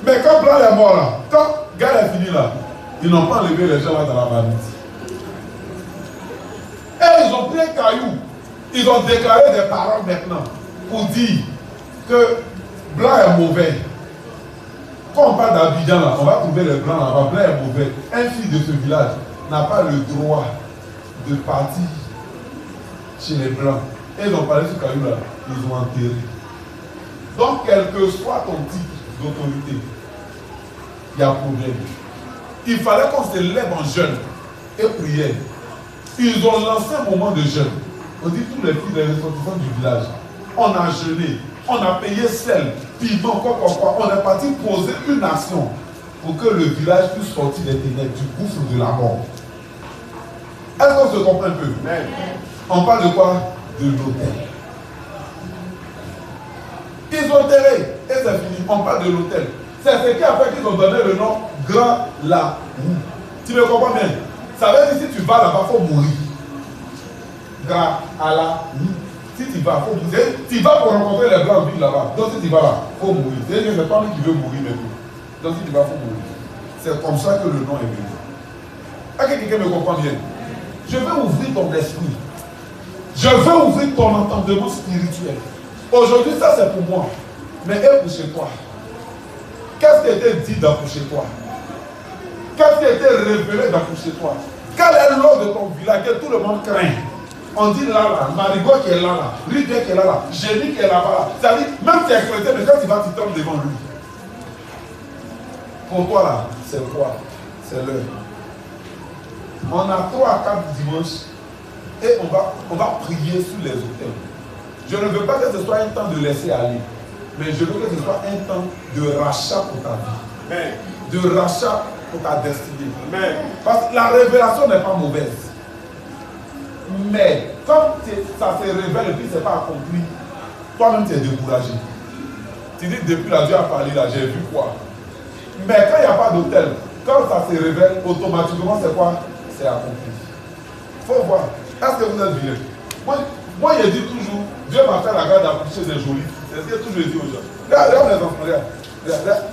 A: Mais quand Blanc est mort là, quand Gare est fini là, ils n'ont pas enlevé les gens là dans la marmite. Et ils ont pris un caillou, ils ont déclaré des paroles maintenant pour dire que Blanc est mauvais. Quand on parle d'Abidjan là, on va trouver les Blancs là-bas, Blanc est mauvais. Un fils de ce village n'a pas le droit de partir chez les Blancs. Et ils ont parlé de ce caillou là, ils ont enterré. Donc, quel que soit ton type d'autorité, il y a un problème. Il fallait qu'on se lève en jeûne et prière. Ils ont lancé un moment de jeûne. On dit tous les filles des ressortissants du village. On a jeûné, on a payé sel, piment, quoi. On est parti poser une action pour que le village puisse sortir des ténèbres, du gouffre de la mort. Est-ce qu'on se comprend un peu? On parle de quoi? De l'autel. Ils ont enterré et c'est fini. On parle de l'autel. C'est ce qui a fait qu'ils ont donné le nom Grand La Roue. Tu me comprends bien? Ça veut dire si tu vas là-bas, il faut mourir. Grand à la Roue. Si tu vas, il faut mourir. Tu vas pour rencontrer les Blancs vivent là-bas. Donc si tu vas là, il faut mourir. C'est pas lui qui veut mourir maintenant. Donc si tu vas, il faut mourir. C'est comme ça que le nom est venu. Est-ce que quelqu'un me comprend bien? Je veux ouvrir ton esprit. Je veux ouvrir ton entendement spirituel. Aujourd'hui, ça c'est pour moi. Mais et pour chez toi? Qu'est-ce qui a été dit dans pour chez toi? Qu'est-ce qui a été révélé dans pour chez toi? Quel est l'eau de ton village que tout le monde craint? On dit là, Marigot qui est là, Rivière qui est là, Génie qui est là-bas. C'est-à-dire, même si tu es chrétien, mais quand tu vas, tu tombes devant lui. Pour toi là, c'est quoi? C'est l'heure. On a 3 à 4 dimanches et on va prier sur les autels. Je ne veux pas que ce soit un temps de laisser aller, mais je veux que ce soit un temps de rachat pour ta vie. Amen. De rachat pour ta destinée. Amen. Parce que la révélation n'est pas mauvaise. Mais quand ça se révèle et puis ce n'est pas accompli, toi-même tu es découragé. Tu dis depuis là, Dieu a parlé là, j'ai vu quoi? Mais quand il n'y a pas d'autel, quand ça se révèle, automatiquement c'est quoi? C'est accompli. Il faut voir. Est-ce que vous êtes bien? Moi, je dis toujours, Dieu m'a fait la grâce d'accoucher des jolis. C'est ce que toujours je dis aux gens. Regarde les enfants, regarde.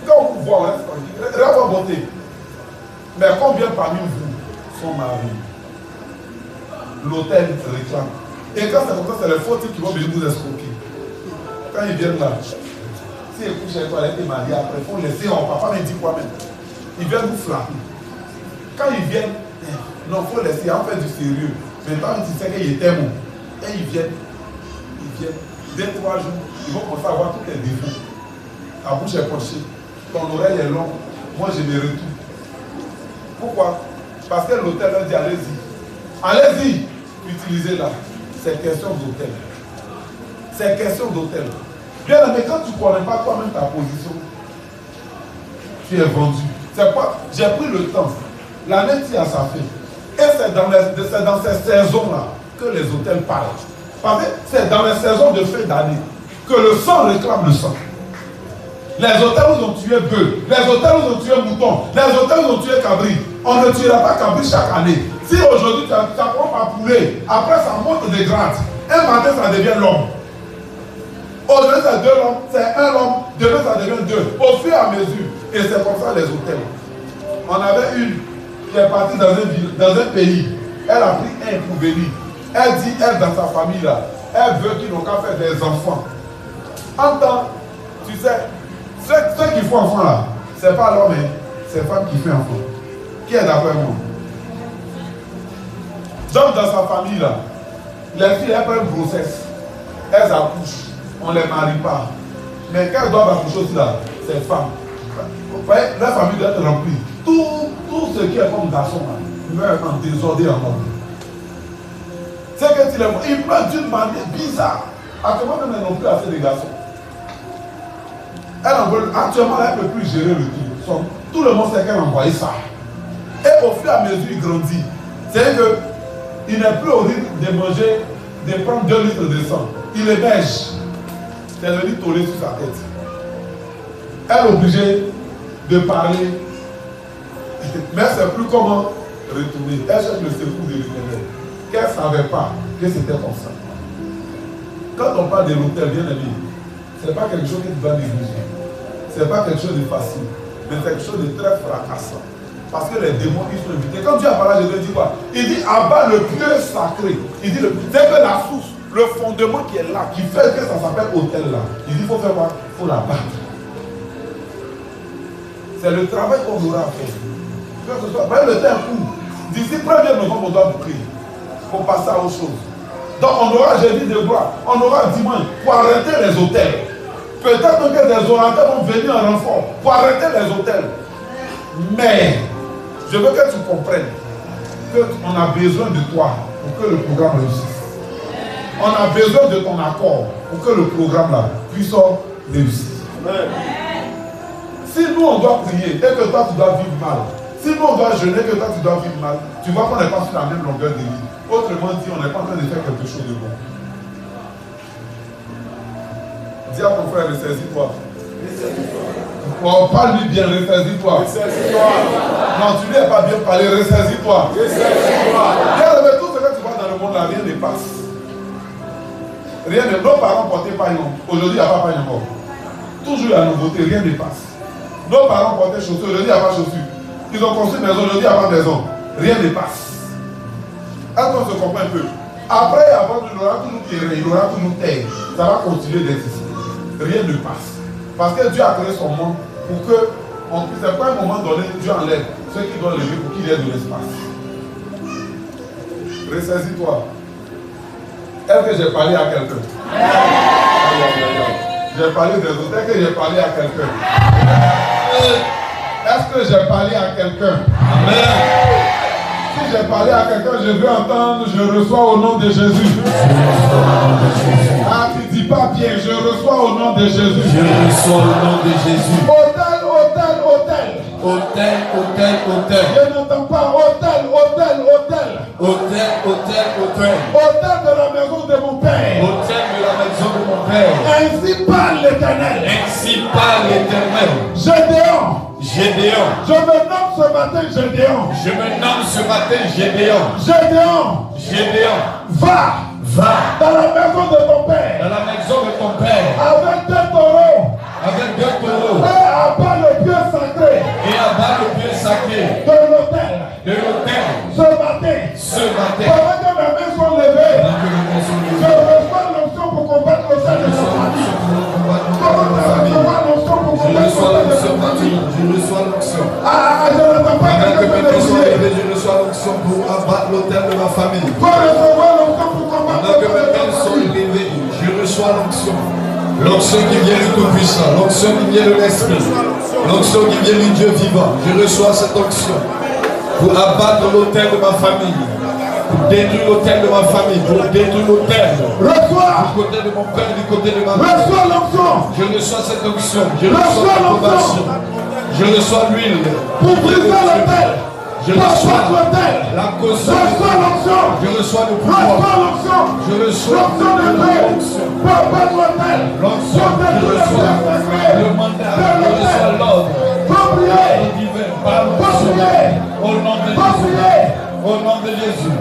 A: Quand on voit, regarde votre beauté. Mais combien parmi vous sont mariés? L'hôtel réclame. Et quand c'est comme ça, c'est les faux types qui vont venir vous escroquer. Quand ils viennent là, si ils couchent avec toi, ils étaient mariés après, il faut laisser en papa, mais il dit quoi même? Ils viennent vous flapper. Quand ils viennent, non, il faut laisser, en fait du sérieux. Maintenant, tu sais qu'ils étaient bons. Et ils viennent. Dès 3 jours, ils vont commencer à avoir tous les défauts. Ta bouche est penchée, ton oreille est longue. Moi, je me retourne. Pourquoi? Parce que l'hôtel leur dit allez-y. Allez-y, utilisez-la. C'est question d'hôtel. C'est question d'hôtel. Bien, mais quand tu ne connais pas toi-même ta position, tu es vendu. C'est quoi? J'ai pris le temps. L'année qui a sa fin. Et c'est dans ces saisons-là que les hôtels partent. Parce que c'est dans les saisons de fin d'année que le sang réclame le sang. Les hôtels où ils ont tué bœuf, les hôtels où ils ont tué mouton, les hôtels où ils ont tué cabri. On ne tuera pas cabri chaque année. Si aujourd'hui tu apprends à poulet, après ça monte des grades. Un matin ça devient l'homme. Aujourd'hui c'est 2 hommes, c'est 1 homme, demain ça devient 2. Au fur et à mesure. Et c'est comme ça les hôtels. On avait une qui est partie dans un pays. Elle a pris un pour venir. Elle dit, elle dans sa famille là, elle veut qu'ils n'ont qu'à faire des enfants. En temps, tu sais, ceux qui font enfants là, c'est pas l'homme, c'est la femme qui fait enfant. Qui est d'accord avec moi? Donc dans sa famille là, les filles elles prennent grossesse, elles accouchent, on ne les marie pas. Mais quand elles doivent accoucher aussi là, c'est femmes. Vous voyez, la famille doit être remplie. Tout ce qui est comme garçon là, meurt en désordre et en ordre. C'est que il meurt d'une manière bizarre. Actuellement, même elles n'ont plus assez de garçons. Actuellement, elle ne peut plus gérer le tout. Tout le monde sait qu'elle a envoyé ça. Et au fur et à mesure, il grandit. C'est qu'il n'est plus au rythme de manger, de prendre 2 litres de sang. Il est beige. C'est devenu tollé sur sa tête. Elle est obligée de parler. Mais elle ne sait plus comment retourner. Elle cherche le secours de l'Éternel. Qu'elle ne savait pas que c'était comme ça. Quand on parle de l'hôtel, bien aimé, ce n'est pas quelque chose que tu dois négliger. Ce n'est pas quelque chose de facile, mais c'est quelque chose de très fracassant. Parce que les démons, ils sont invités. Quand Dieu a parlé, je lui dis quoi? Il dit, abat le Dieu sacré. Il dit, c'est que la source, le fondement qui est là, qui fait que ça s'appelle hôtel là. Il dit, il faut faire quoi? Il faut la battre. C'est le travail qu'on aura à faire. Que ce soit, le temps est court. D'ici 1er novembre, on doit boucler. Pour passer à autre chose. Donc on aura jeudi de gloire, on aura dimanche pour arrêter les hôtels. Peut-être que des orateurs vont venir en renfort pour arrêter les hôtels. Mais je veux que tu comprennes qu'on a besoin de toi pour que le programme réussisse. On a besoin de ton accord pour que le programme là puisse réussir. Si nous on doit prier et que toi tu dois vivre mal, si nous on doit jeûner et que toi tu dois vivre mal, tu vois qu'on n'est pas sur la même longueur de vie. Autrement dit, on n'est pas en train de faire quelque chose de bon. Dis à ton frère, ressaisis-toi. Oh, parle-lui bien, ressaisis-toi. Non, tu lui n'as pas bien parlé, ressaisis-toi. Regarde, tout ce que tu vois dans le monde là, rien ne passe. Rien ne... Nos parents portaient paillon. Aujourd'hui, il n'y a pas paillon encore. Toujours la nouveauté, rien ne passe. Nos parents portaient chaussures, aujourd'hui, il n'y a pas chaussures. Ils ont construit une maison, aujourd'hui, il n'y a pas de maison. Rien ne passe. Est-ce qu'on se comprend un peu? Après, avant, il aura toujours tiré, il aura toujours terre. Ça va continuer d'exister. Rien ne passe. Parce que Dieu a créé son monde pour que, c'est pas un moment donné, Dieu enlève ceux qui doivent lever pour qu'il y ait de l'espace. Ressaisis-toi. Est-ce que j'ai parlé à quelqu'un? J'ai parlé des autres. Est-ce que j'ai parlé à quelqu'un? Est-ce que j'ai parlé à quelqu'un? Amen. Si j'ai parlé à quelqu'un, je veux entendre, je reçois au nom de Jésus. Ah, tu dis pas bien, je reçois au nom de Jésus.
C: Je reçois au nom de Jésus.
A: Hôtel, hôtel, hôtel.
C: Hôtel, hôtel, hôtel.
A: Je n'entends pas hôtel, hôtel, hôtel.
C: Hôtel, hôtel, hôtel.
A: Hôtel de la maison de mon père.
C: Hôtel de la maison de mon père.
A: Ainsi parle l'Éternel.
C: Ainsi parle l'Éternel.
A: Gédéon.
C: Gédéon.
A: Je me nomme ce matin Gédéon.
C: Je me nomme ce matin Gédéon.
A: Gédéon.
C: Gédéon.
A: Va.
C: Va.
A: Dans la maison de ton père.
C: Dans la maison de ton père.
A: Avec 2 taureaux.
C: Avec 2 taureaux.
A: Et abat le Dieu sacré.
C: Et abat le Dieu sacré.
A: De l'autel.
C: De l'autel.
A: Ce matin.
C: Ce matin.
A: Pendant que mes mains sont levées. Je reçois l'onction pour combattre l'autel de ma famille.
C: Je reçois l'onction, je reçois l'onction.
A: Je n'entends pas
C: que mes mains sont levées, je reçois l'onction pour abattre l'autel de ma famille. Pendant que mes mains sont levées, je reçois l'onction. L'onction qui vient du Tout-Puissant, l'onction qui vient de l'Esprit, l'onction qui vient du Dieu vivant. Je reçois cette onction pour abattre l'autel de ma famille, pour détruire l'autel de ma famille, pour détruire l'autel.
A: Reçois
C: du côté de mon père, du côté de ma mère.
A: Reçois l'onction.
C: Je reçois cette onction. Je reçois l'approbation. Je reçois l'huile.
A: Pour briser l'autel.
C: Je reçois la caution. Je reçois le pouvoir. Je reçois l'onction. L'onction. Je reçois le mandat. Je reçois l'ordre. Divin. Par l'onction. Au nom de Jésus. Au nom de Jésus.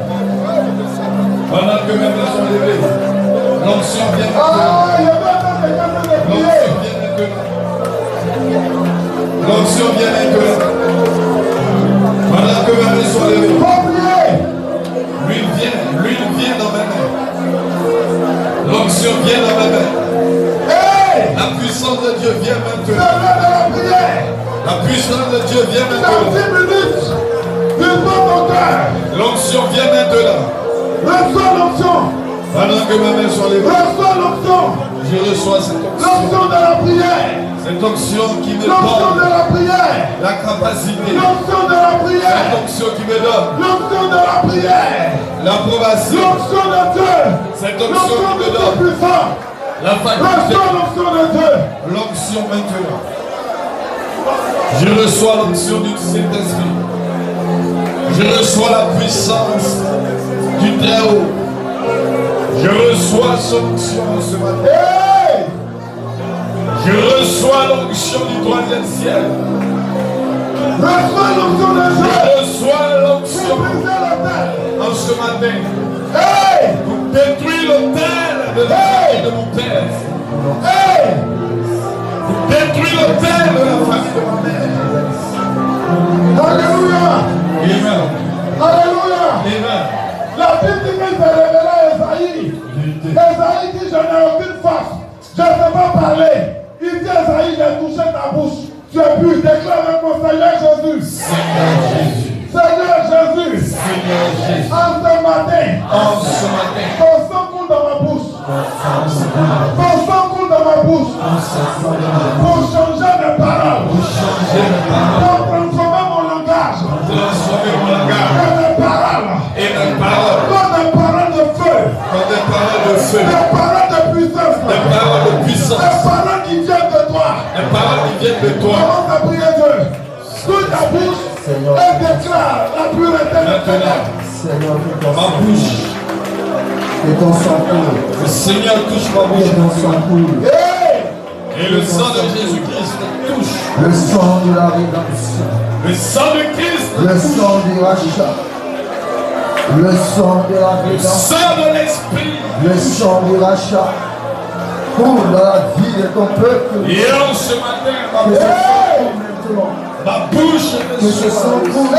C: Pendant que mes mains sont levées, l'onction vient maintenant. L'onction vient maintenant. L'onction vient maintenant. Pendant que mes mains sont levées, l'huile vient dans mes mains. L'onction vient dans mes mains. La puissance de Dieu vient maintenant. La puissance de Dieu vient maintenant. L'onction vient maintenant. Pendant que mes mains sont levées, je reçois cette onction. Cette onction qui me donne la capacité. Cette onction qui me donne l'approbation. Cette onction qui me donne la faculté. L'onction maintenant. Je reçois l'onction du Saint-Esprit. Je reçois la puissance du Très-Haut. Je reçois son onction ce matin. Je reçois l'onction du troisième ciel. Je reçois l'onction en ce matin pour détruire l'autel de la famille de mon père. Pour détruire l'autel de la famille de mon père.
A: Alléluia.
C: Amen.
A: Alléluia.
C: Amen.
A: La Bible dit qu'il s'est révélé à Esaïe. Esaïe dit, je n'ai aucune force. Je ne sais pas parler. Il dit, Esaïe, j'ai touché ta bouche. Tu es pur. Déclare avec mon Seigneur Jésus.
C: Seigneur Jésus.
A: Seigneur Jésus.
C: Seigneur Jésus.
A: En ce matin.
C: En ce matin.
A: Ton sang coule dans ma bouche. Ton sang coule dans ma bouche. Pour changer mes paroles. Pour transformer mon langage.
C: Transformer mon langage.
A: Et mes paroles.
C: Et mes paroles.
A: Comme des paroles de feu.
C: Comme des paroles de feu.
A: Des paroles de puissance.
C: Des paroles de puissance.
A: Des paroles qui viennent de toi.
C: Des paroles qui viennent de toi.
A: Commence à prier Dieu. Touche ta bouche et déclare la pureté de
C: Maintenant,
B: Seigneur,
C: ma bouche.
B: que ton sang coule.
C: Le Seigneur touche ma
B: Que
C: bouche.
B: ton sang coule.
C: Et le sang de Jésus-Christ touche.
B: Le sang de la rédemption.
C: Le sang de Christ.
B: Le sang du rachat. Le sang de la
C: Le
B: rédemption.
C: sang de l'Esprit.
B: Le sang du rachat. Coule dans la vie de ton peuple.
C: Et en ce matin, ma
B: Que
C: bouche.
B: ce sang coule maintenant.
C: Ma bouche
B: Que ce sang coule.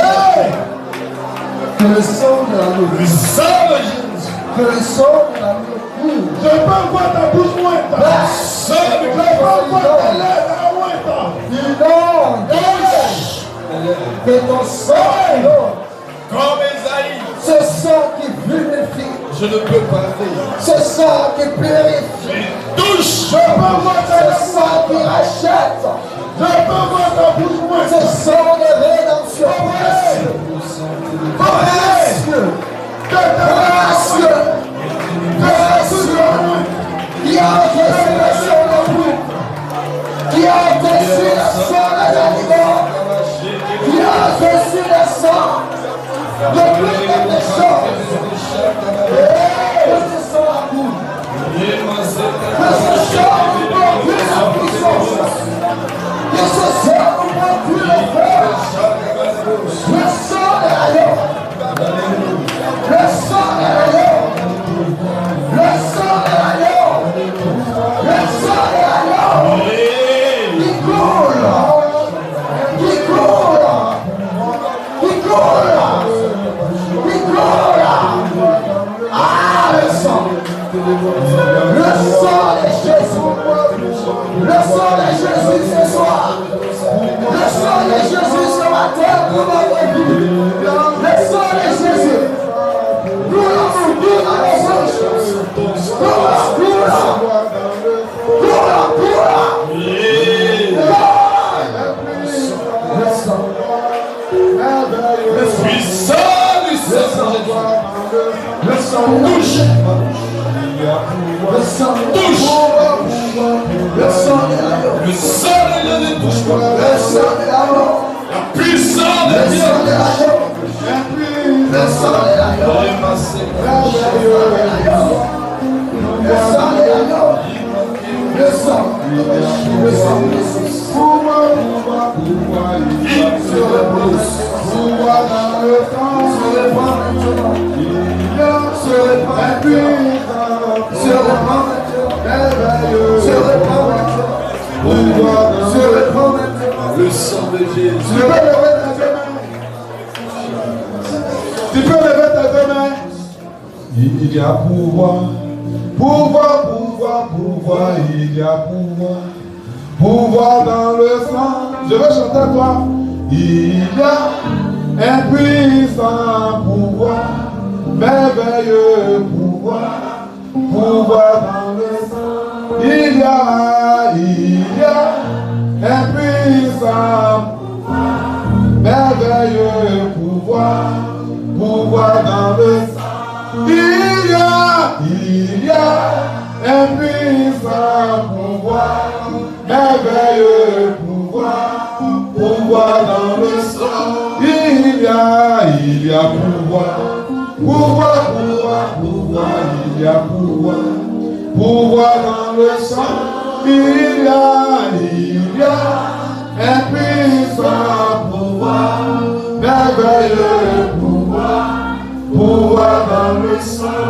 B: Que le sang de la
C: Le
B: loupe.
C: sang de Jésus.
B: Que le sang de la loupe coule.
A: Je peux voir ta bouche mointe.
C: Le sang de
A: Je peux voir ta lèvre mointe.
B: Inonde. Que ton sang inonde.
C: Comme Esaïe.
B: Ce sang qui vivifie.
C: Je ne peux pas dire.
B: Ce sang qui purifie.
C: Touche.
A: Je peux voir ta
B: Ce
A: lèvre
B: sang qui rachète.
A: Je peux voir ta bouche mointe.
B: Ce sang de rédemption. Précieux. Précieux. Précieux. Qui a reçu le sang de vous. Qui a reçu le sang de l'animal. Qui a reçu le sang de toutes les choses. Que ce sang à vous. Que ce sang vous procure la puissance. Que ce sang vous procure le feu. Le sang de l'agneau. Le sang de l'agneau. Le sang de l'agneau. Le sang de l'agneau. Qui coule. Qui coule. Qui coule. Qui coule. Ah, le sang. Le sang de Jésus. Le sang de Jésus ce soir. Le sang de Jésus ce matin pour notre vie. Le sang de Jésus. Nous l'avons vu dans les anges.
C: Le puissant du sang.
B: Le sang touche. Le sang touche. Le sang de l'agneau.
C: Le sang de Dieu ne touche pas.
B: Le sang de l'agneau.
C: La puissance
B: Le
C: de Dieu.
B: sang de l'agneau. Le sang de l'agneau. Le sang de l'agneau. Le sang. Le sang de Jésus. Sur le pouce. Sur le sang. Sur le sang maintenant. Sur le sang maintenant. Sur le sang maintenant. Sur le sang maintenant. Sur le sang maintenant.
C: Le sang de Jésus.
A: Tu peux lever tes deux mains. Il y a pouvoir. Pouvoir, pouvoir, pouvoir. Il y a pouvoir. Pouvoir dans le sang. Je vais chanter toi. Il y a un puissant pouvoir. Merveilleux pouvoir. Pouvoir dans le sang. Il y a un puissant merveilleux pouvoir. Pouvoir dans le sang. Il y a un puissant pouvoir. Merveilleux pouvoir. Pouvoir dans le sang. Il y a pouvoir. Pouvoir, pouvoir, pouvoir. Il y a pouvoir. Pouvoir dans le sang. Il y a un puissant pouvoir. Merveilleux pouvoir. Pouvoir dans le sang.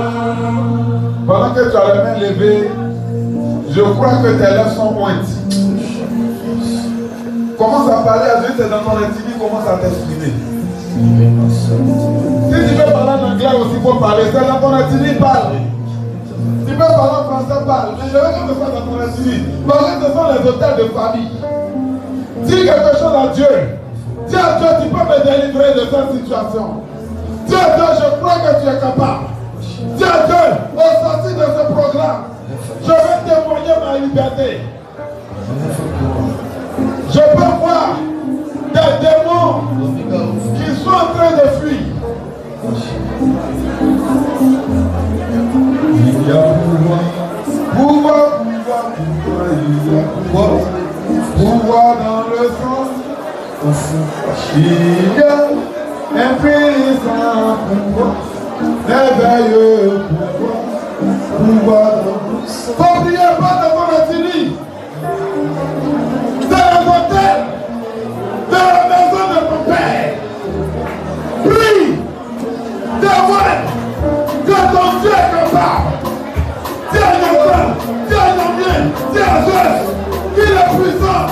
A: Pendant que tu as les mains levées, je crois que tes lèvres sont pointes. Commence à parler à Dieu, c'est dans ton intimité, commence à t'exprimer. Si tu veux parler en anglais aussi, il faut parler. C'est dans ton intimité, parle. Tu peux parler en français, parle. Mais je veux que ce soit dans ton intimité. Parce que ce sont les hôtels de famille. Dis quelque chose à Dieu. Dis à Dieu, tu peux me délivrer de cette situation. Dis à Dieu, je crois que tu es capable. Dis à Dieu, au sortir de ce programme, je vais témoigner ma liberté. Je peux voir des démons qui sont en train de fuir. Il y a pouvoir, il y a pouvoir dans le sang. Il y a un puissant pouvoir, merveilleux pouvoir dans le sang. Faut prier pas dans mon atelier. Dans la hôtel, dans la maison de mon père. Prie, témoigne que ton Dieu est capable. Dis à ton frère, dis à ton bien, dis à Dieu, qu'il est puissant.